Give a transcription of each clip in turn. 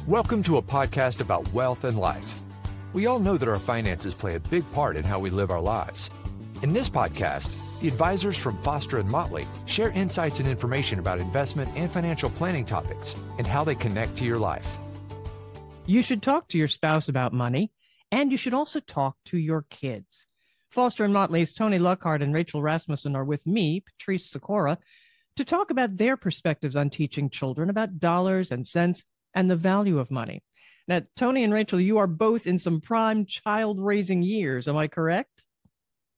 Welcome to a podcast about wealth and life. We all know that our finances play a big part in how we live our lives. In this podcast, the advisors from Foster and Motley share insights and information about investment and financial planning topics and how they connect to your life. You should talk to your spouse about money, and you should also talk to your kids. Foster and Motley's Tony Luckhardt and Rachel Rasmussen are with me, Patrice Sikora, to talk about their perspectives on teaching children about dollars and cents and the value of money. Now, Tony and Rachel, you are both in some prime child-raising years. Am I correct?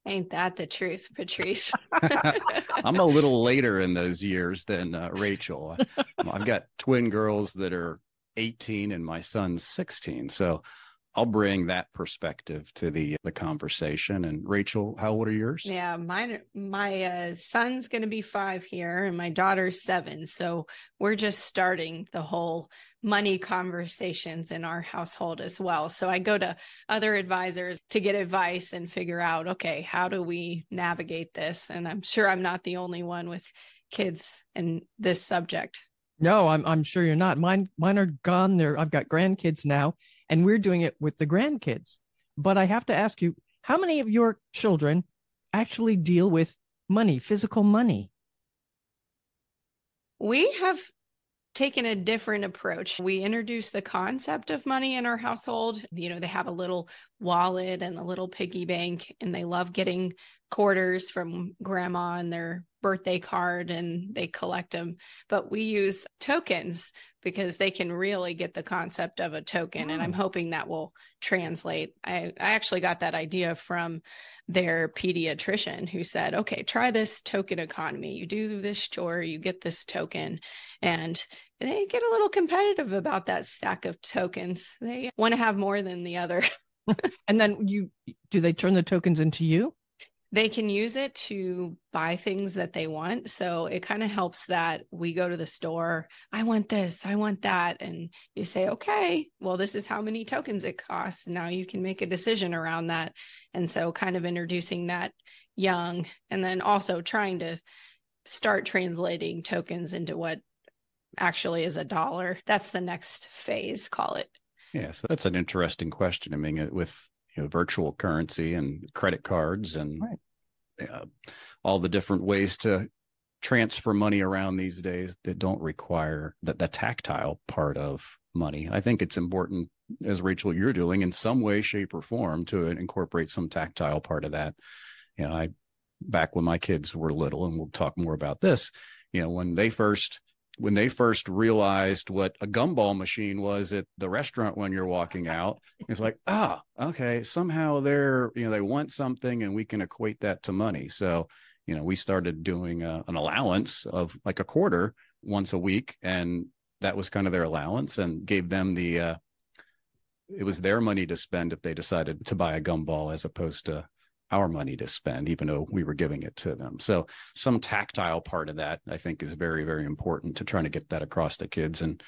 Ain't that the truth, Patrice? I'm a little later in those years than Rachel. I've got twin girls that are 18 and my son's 16. So I'll bring that perspective to the conversation. And Rachel, how old are yours? Yeah, my son's going to be 5 here and my daughter's 7. So we're just starting the whole money conversations in our household as well. So I go to other advisors to get advice and figure out, okay, how do we navigate this? And I'm sure I'm not the only one with kids in this subject. No, I'm sure you're not. Mine are gone there. I've got grandkids now, and we're doing it with the grandkids. But I have to ask you, how many of your children actually deal with money, physical money? We have taken a different approach. We introduced the concept of money in our household. You know, they have a little wallet and a little piggy bank, and they love getting quarters from grandma and their birthday card, and they collect them. But we use tokens because they can really get the concept of a token. And I'm hoping that will translate. I actually got that idea from their pediatrician who said, okay, try this token economy. You do this chore, you get this token. And they get a little competitive about that stack of tokens. They want to have more than the other. And then do they turn the tokens into you? They can use it to buy things that they want. So it kind of helps that we go to the store, I want this, I want that. And you say, okay, well, this is how many tokens it costs. Now you can make a decision around that. And so kind of introducing that young, and then also trying to start translating tokens into what actually is a dollar. That's the next phase, call it. Yeah, so that's an interesting question. I mean, with virtual currency and credit cards and all the different ways to transfer money around these days that don't require the tactile part of money. I think it's important, as Rachel, you're doing in some way, shape, or form, to incorporate some tactile part of that. Back when my kids were little, and we'll talk more about this, when they first realized what a gumball machine was at the restaurant when you're walking out, it's like, okay, somehow they want something and we can equate that to money. So, we started doing an allowance of like a quarter once a week, and that was kind of their allowance, and gave them it was their money to spend if they decided to buy a gumball, as opposed to our money to spend, even though we were giving it to them. So some tactile part of that, I think, is very, very important to trying to get that across to kids. And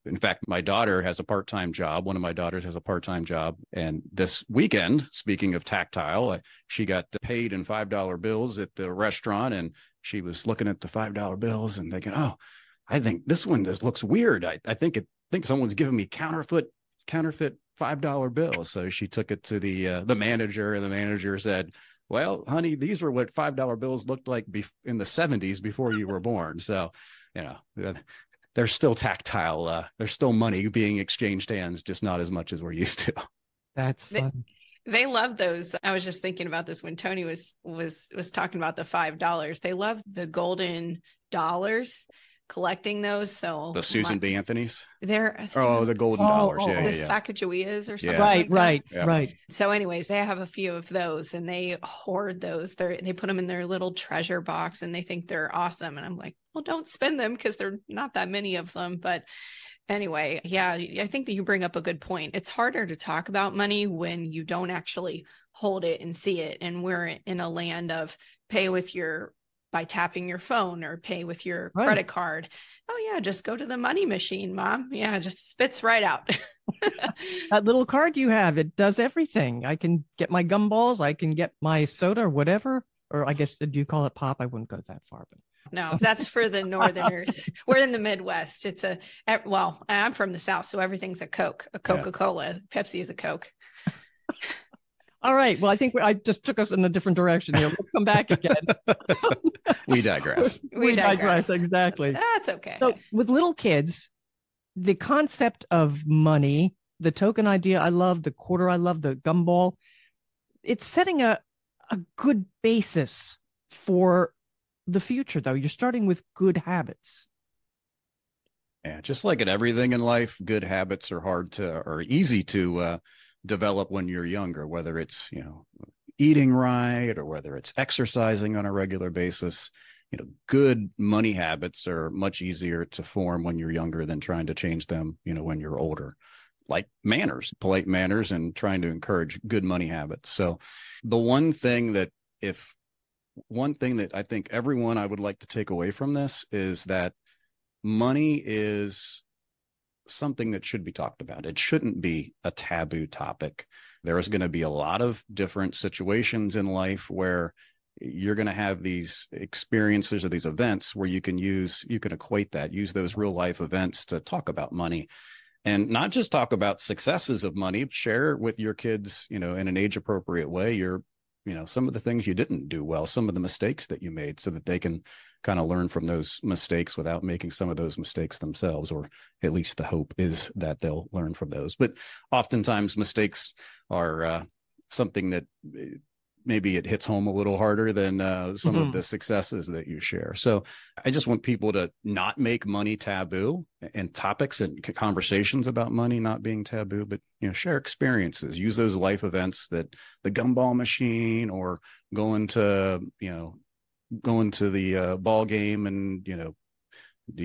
in fact, my daughter has a part-time job. One of my daughters has a part-time job. And this weekend, speaking of tactile, she got paid in $5 bills at the restaurant. And she was looking at the $5 bills and thinking, I think this one looks weird. I think someone's giving me counterfeit $5 bills. So she took it to the manager, and the manager said, well, honey, these were what $5 bills looked like in the 70s before you were born. So, there's still tactile. There's still money being exchanged hands, just not as much as we're used to. That's fun. They love those. I was just thinking about this when Tony was talking about the $5. They love the golden dollars, collecting those. So the Susan B. Anthony's? They're the golden dollars. Yeah, the Sacagaweas or something. Right. So anyways, they have a few of those and they hoard those. They put them in their little treasure box and they think they're awesome. And I'm like, well, don't spend them because there are not that many of them. But anyway, yeah, I think that you bring up a good point. It's harder to talk about money when you don't actually hold it and see it. And we're in a land of pay by tapping your phone or pay with your credit card. Oh yeah, just go to the money machine, Mom. Yeah, just spits right out. That little card you have, it does everything. I can get my gumballs, I can get my soda or whatever, or I guess, do you call it pop? I wouldn't go that far, but No, that's for the Northerners. We're in the Midwest. I'm from the South, so everything's a Coke, a Coca-Cola. Yeah. Pepsi is a Coke. All right. Well, I think I just took us in a different direction here. We'll come back again. We digress. We digress. Exactly. That's okay. So with little kids, the concept of money, the token idea, I love the quarter, I love the gumball. It's setting a good basis for the future, though. You're starting with good habits. Yeah, just like in everything in life, good habits are easy to develop when you're younger, whether it's, eating right or whether it's exercising on a regular basis. Good money habits are much easier to form when you're younger than trying to change them, when you're older, like manners, polite manners, and trying to encourage good money habits. So the one thing that I think I would like to take away from this is that money is something that should be talked about. It shouldn't be a taboo topic. There is going to be a lot of different situations in life where you're going to have these experiences or these events where you can use those real life events to talk about money, and not just talk about successes of money. Share with your kids, in an age appropriate way, some of the things you didn't do well, some of the mistakes that you made, so that they can kind of learn from those mistakes without making some of those mistakes themselves, or at least the hope is that they'll learn from those. But oftentimes mistakes are something that maybe it hits home a little harder than some of the successes that you share. So I just want people to not make money taboo, and topics and conversations about money not being taboo, but, share experiences, use those life events, that the gumball machine, or going to the ball game, and, do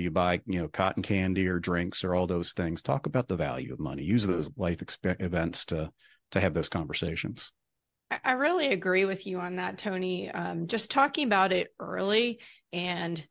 you buy, cotton candy or drinks or all those things. Talk about the value of money. Use those life events to have those conversations. I really agree with you on that, Tony. Just talking about it early and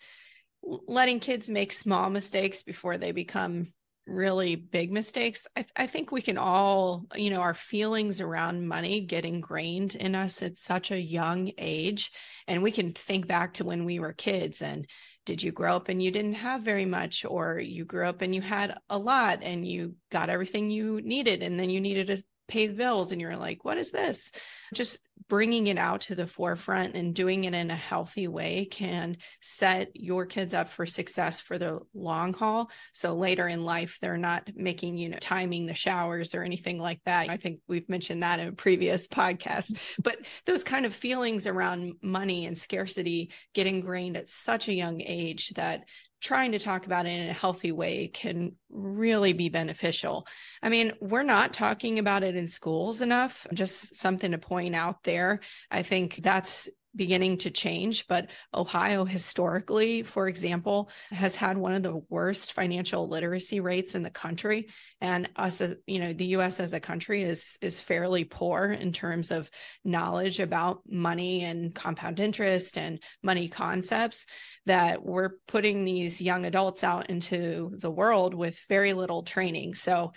letting kids make small mistakes before they become really big mistakes. I think we can all, our feelings around money get ingrained in us at such a young age. And we can think back to when we were kids, and did you grow up and you didn't have very much, or you grew up and you had a lot and you got everything you needed, and then you needed to pay the bills, and you're like, what is this? Just bringing it out to the forefront and doing it in a healthy way can set your kids up for success for the long haul. So later in life, they're not making, timing the showers or anything like that. I think we've mentioned that in a previous podcast, but those kind of feelings around money and scarcity get ingrained at such a young age that trying to talk about it in a healthy way can really be beneficial. I mean, we're not talking about it in schools enough. Just something to point out there. I think that's beginning to change, but Ohio historically, for example, has had one of the worst financial literacy rates in the country. And us, the U.S. as a country is fairly poor in terms of knowledge about money and compound interest and money concepts, that we're putting these young adults out into the world with very little training. So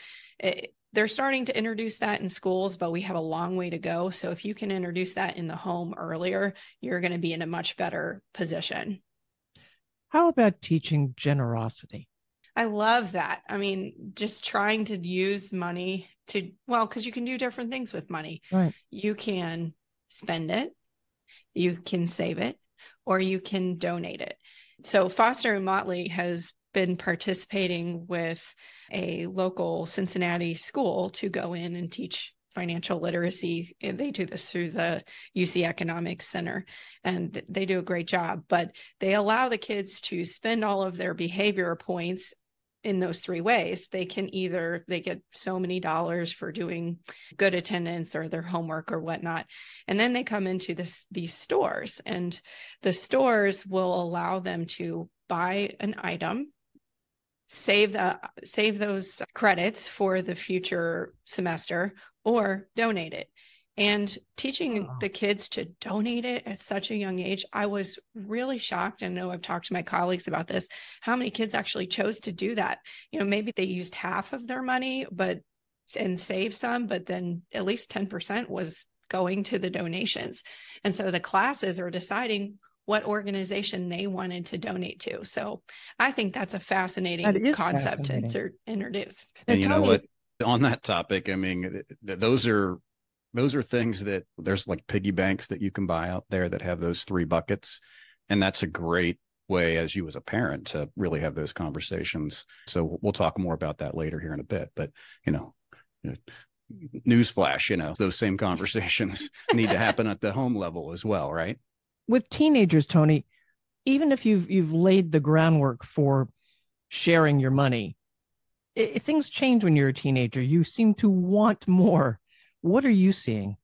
they're starting to introduce that in schools, but we have a long way to go. So if you can introduce that in the home earlier, you're going to be in a much better position. How about teaching generosity? I love that. I mean, just trying to use money because you can do different things with money. Right. You can spend it, you can save it, or you can donate it. So Foster and Motley has been participating with a local Cincinnati school to go in and teach financial literacy. And they do this through the UC Economics Center, and they do a great job, but they allow the kids to spend all of their behavior points in those three ways. They get so many dollars for doing good attendance or their homework or whatnot. And then they come into these stores, and the stores will allow them to buy an item, save those credits for the future semester, or donate it. And teaching the kids to donate it at such a young age, I was really shocked. I know I've talked to my colleagues about this, how many kids actually chose to do that. Maybe they used half of their money and saved some, but then at least 10% was going to the donations. And so the classes are deciding, what organization they wanted to donate to. So I think that's a fascinating concept to introduce. And you know what, on that topic, I mean, those are things that there's like piggy banks that you can buy out there that have those 3 buckets. And that's a great way as you as a parent to really have those conversations. So we'll talk more about that later here in a bit. But, newsflash, those same conversations need to happen at the home level as well, right? With teenagers, Tony, even if you've laid the groundwork for sharing your money, things change when you're a teenager. You seem to want more. What are you seeing?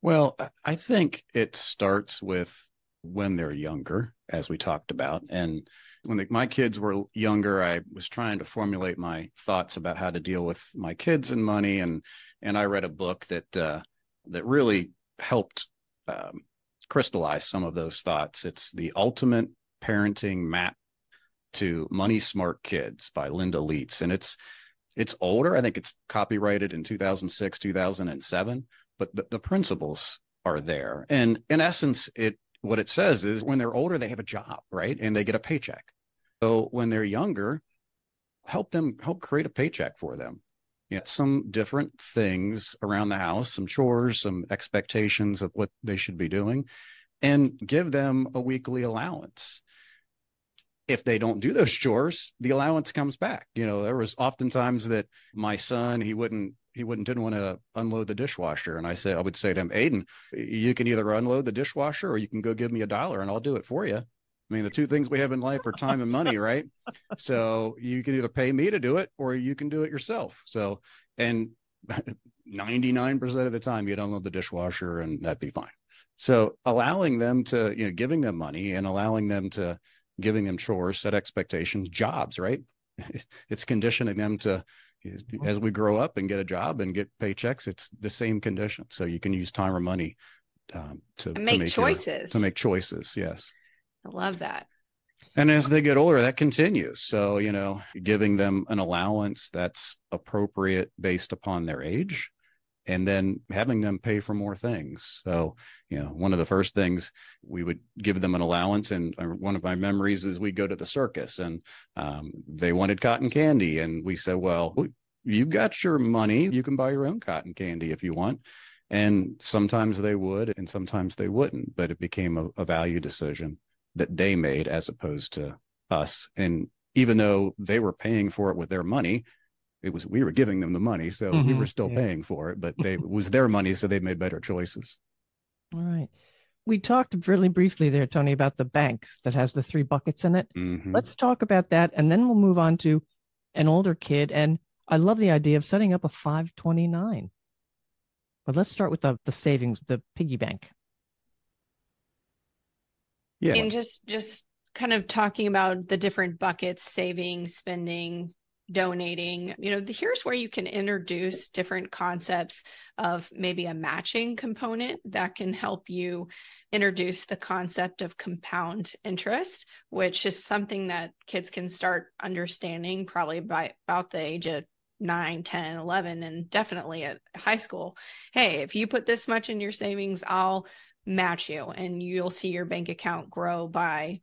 Well, I think it starts with when they're younger, as we talked about. And when my kids were younger, I was trying to formulate my thoughts about how to deal with my kids and money. And I read a book that really helped crystallize some of those thoughts. It's The Ultimate Parenting Map to Money Smart Kids by Linda Leitz. And it's older. I think it's copyrighted in 2006, 2007, but the principles are there. And in essence, what it says is when they're older, they have a job, right? And they get a paycheck. So when they're younger, help create a paycheck for them. Some different things around the house, some chores, some expectations of what they should be doing, and give them a weekly allowance. If they don't do those chores, the allowance comes back. There was oftentimes that my son, he didn't want to unload the dishwasher. And I would say to him, Aiden, you can either unload the dishwasher or you can go give me $1 and I'll do it for you. I mean, the 2 things we have in life are time and money, right? So you can either pay me to do it or you can do it yourself. So, and 99% of the time you'd unload the dishwasher and that'd be fine. So allowing them to, giving them money and giving them chores, set expectations, jobs, right? It's conditioning them to, as we grow up and get a job and get paychecks, it's the same condition. So you can use time or money to make choices. Yes. I love that. And as they get older, that continues. So, giving them an allowance that's appropriate based upon their age, and then having them pay for more things. So, one of the first things we would give them an allowance. And one of my memories is we go to the circus and they wanted cotton candy. And we said, well, you've got your money. You can buy your own cotton candy if you want. And sometimes they would, and sometimes they wouldn't, but it became a value decision that they made as opposed to us. And even though they were paying for it with their money, we were giving them the money, so we were still paying for it, but it was their money, so they made better choices. All right. We talked really briefly there, Tony, about the bank that has the 3 buckets in it. Mm-hmm. Let's talk about that, and then we'll move on to an older kid. And I love the idea of setting up a 529. But let's start with the savings, the piggy bank. Yeah. And just kind of talking about the different buckets, saving, spending, donating, here's where you can introduce different concepts of maybe a matching component that can help you introduce the concept of compound interest, which is something that kids can start understanding probably by about the age of 9, 10, 11, and definitely at high school. Hey, if you put this much in your savings, I'll match you and you'll see your bank account grow by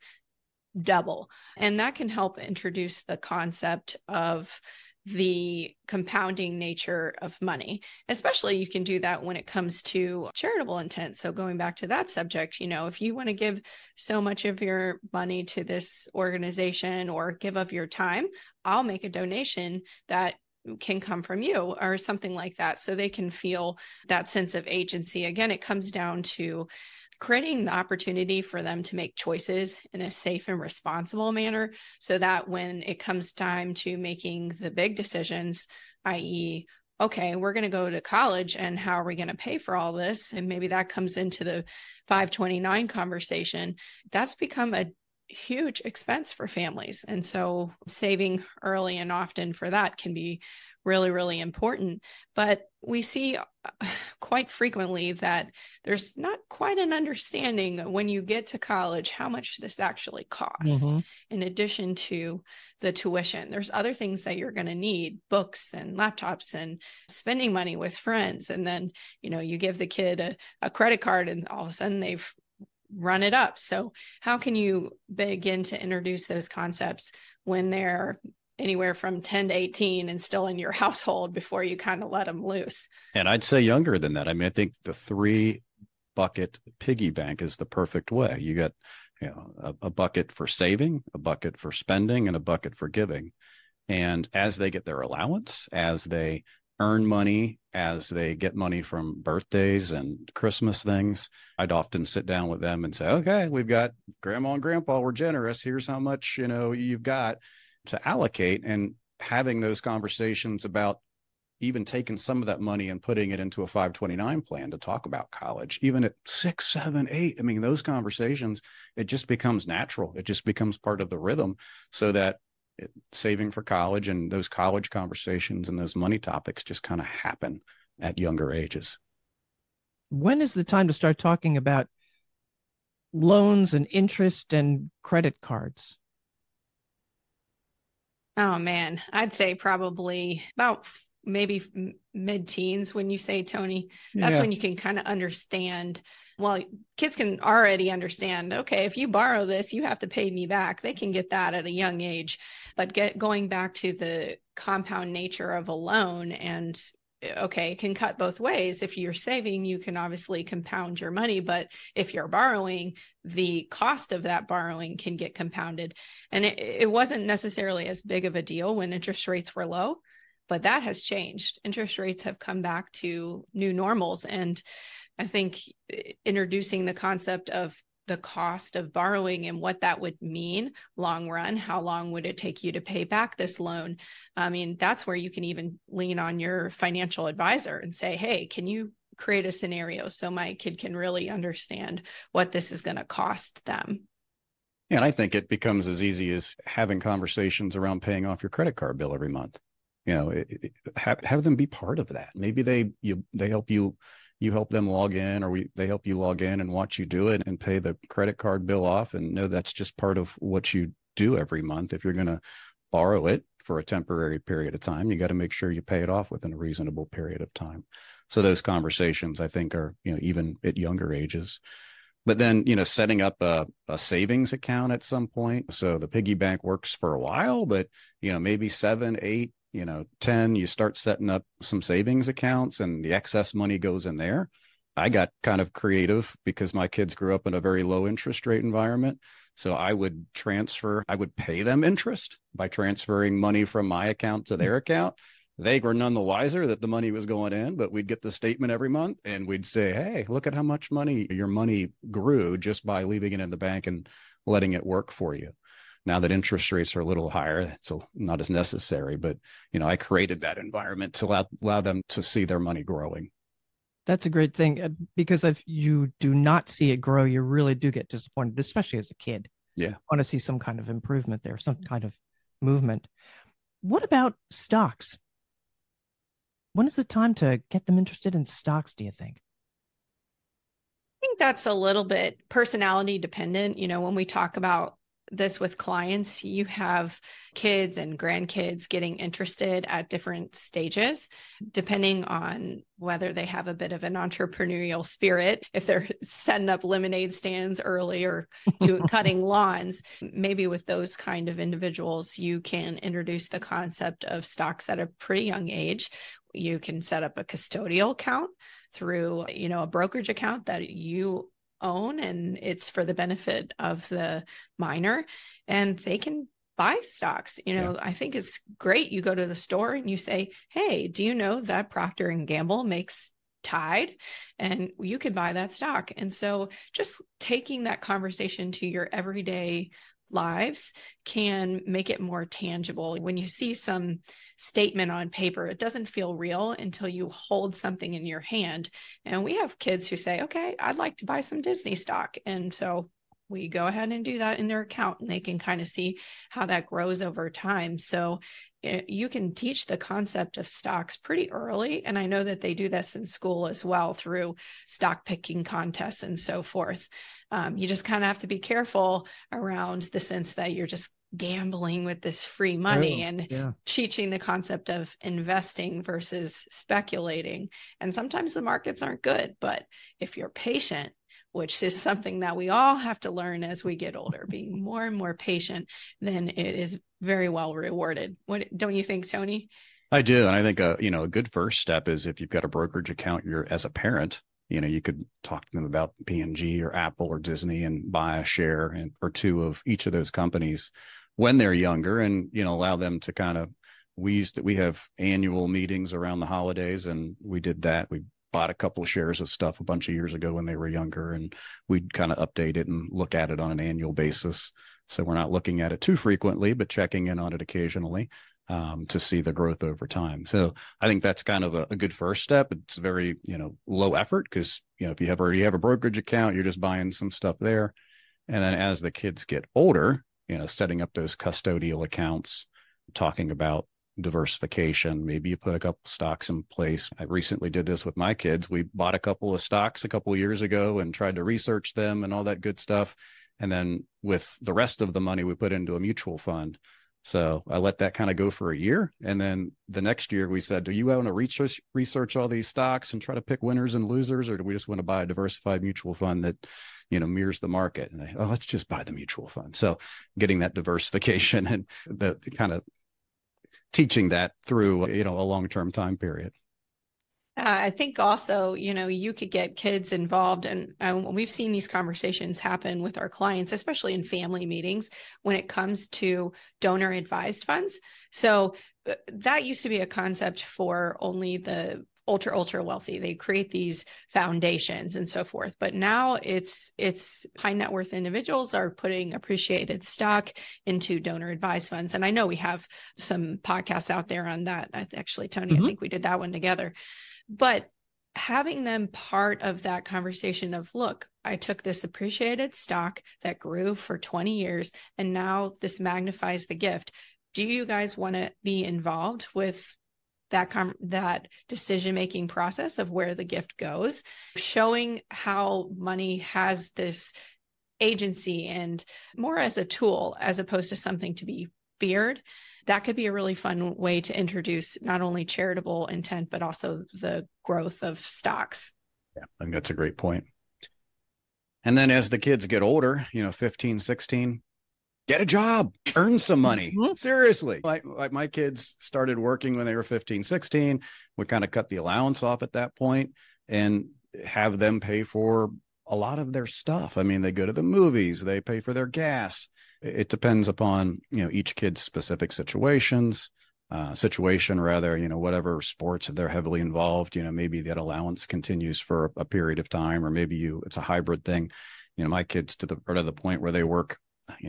double. And that can help introduce the concept of the compounding nature of money. Especially you can do that when it comes to charitable intent. So going back to that subject, if you want to give so much of your money to this organization or give of your time, I'll make a donation that can come from you or something like that. So they can feel that sense of agency. Again, it comes down to creating the opportunity for them to make choices in a safe and responsible manner so that when it comes time to making the big decisions, i.e., okay, we're going to go to college and how are we going to pay for all this? And maybe that comes into the 529 conversation. That's become a huge expense for families. And so saving early and often for that can be really, really important. But we see quite frequently that there's not quite an understanding when you get to college how much this actually costs. In addition to the tuition, there's other things that you're going to need, books and laptops and spending money with friends. And then, you give the kid a credit card and all of a sudden they've run it up. So how can you begin to introduce those concepts when they're anywhere from 10 to 18 and still in your household before you kind of let them loose? And I'd say younger than that. I mean, I think the 3-bucket piggy bank is the perfect way. You got, a bucket for saving, a bucket for spending, and a bucket for giving. And as they get their allowance, as they earn money, as they get money from birthdays and Christmas things, I'd often sit down with them and say, okay, we've got grandma and grandpa, we're generous. Here's how much, you've got to allocate, and having those conversations about even taking some of that money and putting it into a 529 plan to talk about college, even at 6, 7, 8. I mean, those conversations, it just becomes natural. It just becomes part of the rhythm, so that saving for college and those college conversations and those money topics just kind of happen at younger ages. When is the time to start talking about loans and interest and credit cards? Oh man, I'd say probably about maybe mid-teens when you say, Tony. That's when you can kind of understand. Well, kids can already understand, okay, if you borrow this, you have to pay me back. They can get that at a young age. But going back to the compound nature of a loan, and okay, it can cut both ways. If you're saving, you can obviously compound your money. But if you're borrowing, the cost of that borrowing can get compounded. And it wasn't necessarily as big of a deal when interest rates were low, but that has changed. Interest rates have come back to new normals. And I think introducing the concept of the cost of borrowing and what that would mean long run, how long would it take you to pay back this loan? I mean, that's where you can even lean on your financial advisor and say, hey, can you create a scenario so my kid can really understand what this is going to cost them? And I think it becomes as easy as having conversations around paying off your credit card bill every month. Have them be part of that. Maybe they help you help them log in, or they help you log in and watch you do it and pay the credit card bill off, and know that's just part of what you do every month. If you're going to borrow it for a temporary period of time, you got to make sure you pay it off within a reasonable period of time. So those conversations, I think, are, even at younger ages. But then, setting up a savings account at some point. So the piggy bank works for a while, but, maybe 7, 8, 10, you start setting up some savings accounts and the excess money goes in there. I got kind of creative because my kids grew up in a very low interest rate environment. So I would pay them interest by transferring money from my account to their account. They were none the wiser that the money was going in, but we'd get the statement every month and we'd say, hey, look at how much money your money grew just by leaving it in the bank and letting it work for you. Now that interest rates are a little higher, it's not as necessary, but I created that environment to allow them to see their money growing. That's a great thing, because if you do not see it grow, you really do get disappointed, especially as a kid. Yeah. I want to see some kind of improvement there, some kind of movement. What about stocks? When is the time to get them interested in stocks, do you think? I think that's a little bit personality dependent. When we talk about this with clients, you have kids and grandkids getting interested at different stages, depending on whether they have a bit of an entrepreneurial spirit. If they're setting up lemonade stands early or cutting lawns, maybe with those kind of individuals, you can introduce the concept of stocks at a pretty young age. You can set up a custodial account through, a brokerage account that you own, and it's for the benefit of the minor, and they can buy stocks. I think it's great. You go to the store and you say, hey, do you know that Procter & Gamble makes Tide? And you could buy that stock. And so just taking that conversation to your everyday lives can make it more tangible. When you see some statement on paper, it doesn't feel real until you hold something in your hand. And we have kids who say, okay, I'd like to buy some Disney stock. And so we go ahead and do that in their account, and they can kind of see how that grows over time. So you can teach the concept of stocks pretty early. And I know that they do this in school as well through stock picking contests and so forth. You just kind of have to be careful around the sense that you're just gambling with this free money and teaching the concept of investing versus speculating. And sometimes the markets aren't good, but if you're patient, which is something that we all have to learn as we get older. Being more and more patient, then it is very well rewarded. What don't you think, Tony? I do. And I think, a good first step is if you've got a brokerage account, as a parent, you could talk to them about P&G or Apple or Disney and buy a share or two of each of those companies when they're younger, and, allow them to kind of, we have annual meetings around the holidays, and we did that. We bought a couple of shares of stuff a bunch of years ago when they were younger, and we'd kind of update it and look at it on an annual basis. So we're not looking at it too frequently, but checking in on it occasionally to see the growth over time. So I think that's kind of a good first step. It's very, low effort because, if you already have a brokerage account, you're just buying some stuff there. And then as the kids get older, setting up those custodial accounts, talking about diversification. Maybe you put a couple stocks in place. I recently did this with my kids. We bought a couple of stocks a couple of years ago and tried to research them and all that good stuff. And then with the rest of the money, we put into a mutual fund. So I let that kind of go for a year. And then the next year we said, do you want to research all these stocks and try to pick winners and losers? Or do we just want to buy a diversified mutual fund that, mirrors the market? And let's just buy the mutual fund. So getting that diversification and the kind of teaching that through, a long-term time period. I think also, you could get kids involved, and we've seen these conversations happen with our clients, especially in family meetings when it comes to donor advised funds. So that used to be a concept for only the ultra wealthy. They create these foundations and so forth. But now it's high net worth individuals are putting appreciated stock into donor advised funds. And I know we have some podcasts out there on that. Actually, Tony, I think we did that one together. But having them part of that conversation of, look, I took this appreciated stock that grew for 20 years, and now this magnifies the gift. Do you guys want to be involved with that decision-making process of where the gift goes, showing how money has this agency and more as a tool as opposed to something to be feared? That could be a really fun way to introduce not only charitable intent, but also the growth of stocks. Yeah, I think that's a great point. And then as the kids get older, 15, 16, get a job, earn some money. Seriously. Like my kids started working when they were 15, 16. We kind of cut the allowance off at that point and have them pay for a lot of their stuff. I mean, they go to the movies, they pay for their gas. It depends upon, each kid's specific situation, whatever sports, if they're heavily involved, maybe that allowance continues for a period of time, or maybe it's a hybrid thing. My kids to the point where they work,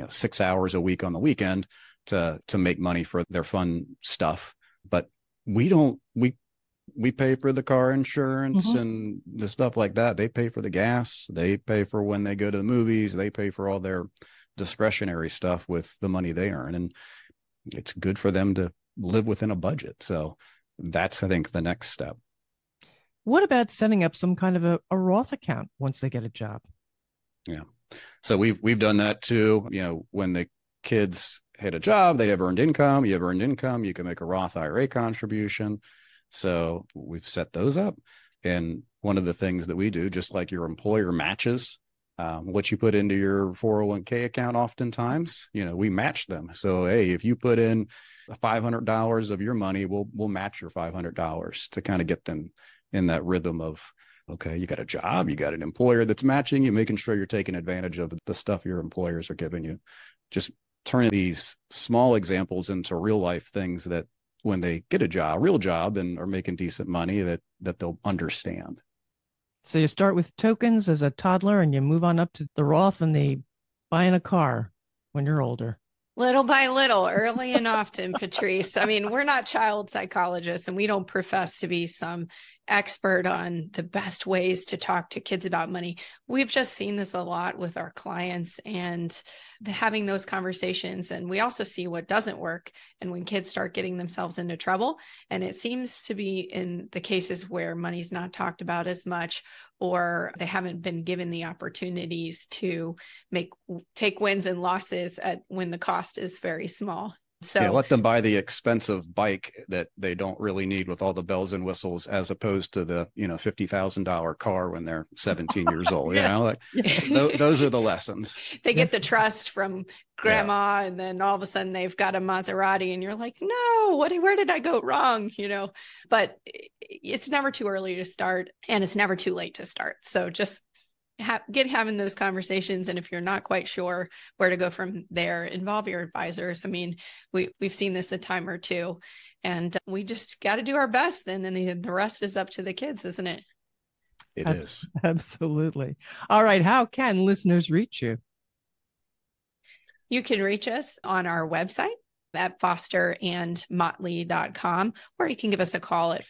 6 hours a week on the weekend to make money for their fun stuff. But we pay for the car insurance and the stuff like that. They pay for the gas. They pay for when they go to the movies. They pay for all their discretionary stuff with the money they earn. And it's good for them to live within a budget. So that's, I think, the next step. What about setting up some kind of a Roth account once they get a job? Yeah. So we've done that too. When the kids hit a job, they have earned income. You have earned income, you can make a Roth IRA contribution. So we've set those up. And one of the things that we do, just like your employer matches what you put into your 401k account, oftentimes, we match them. So, hey, if you put in $500 of your money, we'll match your $500 to kind of get them in that rhythm of, okay, you got a job, you got an employer that's matching you, making sure you're taking advantage of the stuff your employers are giving you. Just turning these small examples into real life things that when they get a real job and are making decent money, that they'll understand. So you start with tokens as a toddler and you move on up to the Roth and the buying a car when you're older. Little by little, early and often, Patrice. I mean, we're not child psychologists and we don't profess to be some expert on the best ways to talk to kids about money. We've just seen this a lot with our clients and having those conversations. And we also see what doesn't work and when kids start getting themselves into trouble. And it seems to be in the cases where money's not talked about as much, or they haven't been given the opportunities to take wins and losses when the cost is very small. So yeah, let them buy the expensive bike that they don't really need with all the bells and whistles, as opposed to the, $50,000 car when they're 17 years old. Those are the lessons. They get the trust from grandma, and then all of a sudden they've got a Maserati, and you're like, no, where did I go wrong? But it's never too early to start, and it's never too late to start. So just having those conversations. And if you're not quite sure where to go from there, involve your advisors. I mean, we've seen this a time or two, and we just got to do our best then. And the rest is up to the kids, isn't it? It is. Absolutely. All right. How can listeners reach you? You can reach us on our website at fosterandmotley.com, or you can give us a call at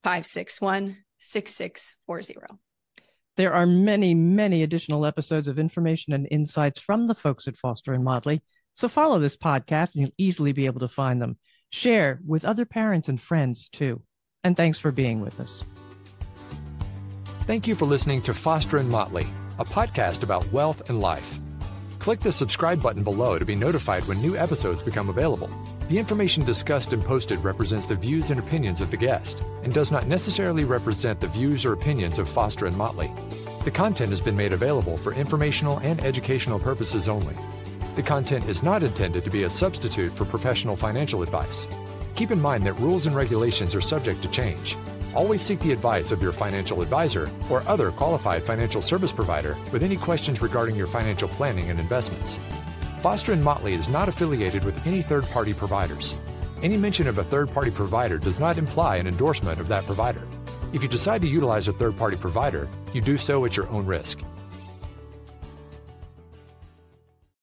513-561-6640. There are many, many additional episodes of information and insights from the folks at Foster and Motley. So follow this podcast and you'll easily be able to find them. Share with other parents and friends too. And thanks for being with us. Thank you for listening to Foster and Motley, a podcast about wealth and life. Click the subscribe button below to be notified when new episodes become available. The information discussed and posted represents the views and opinions of the guest and does not necessarily represent the views or opinions of Foster and Motley. The content has been made available for informational and educational purposes only. The content is not intended to be a substitute for professional financial advice. Keep in mind that rules and regulations are subject to change. Always seek the advice of your financial advisor or other qualified financial service provider with any questions regarding your financial planning and investments. Foster and Motley is not affiliated with any third-party providers. Any mention of a third-party provider does not imply an endorsement of that provider. If you decide to utilize a third-party provider, you do so at your own risk.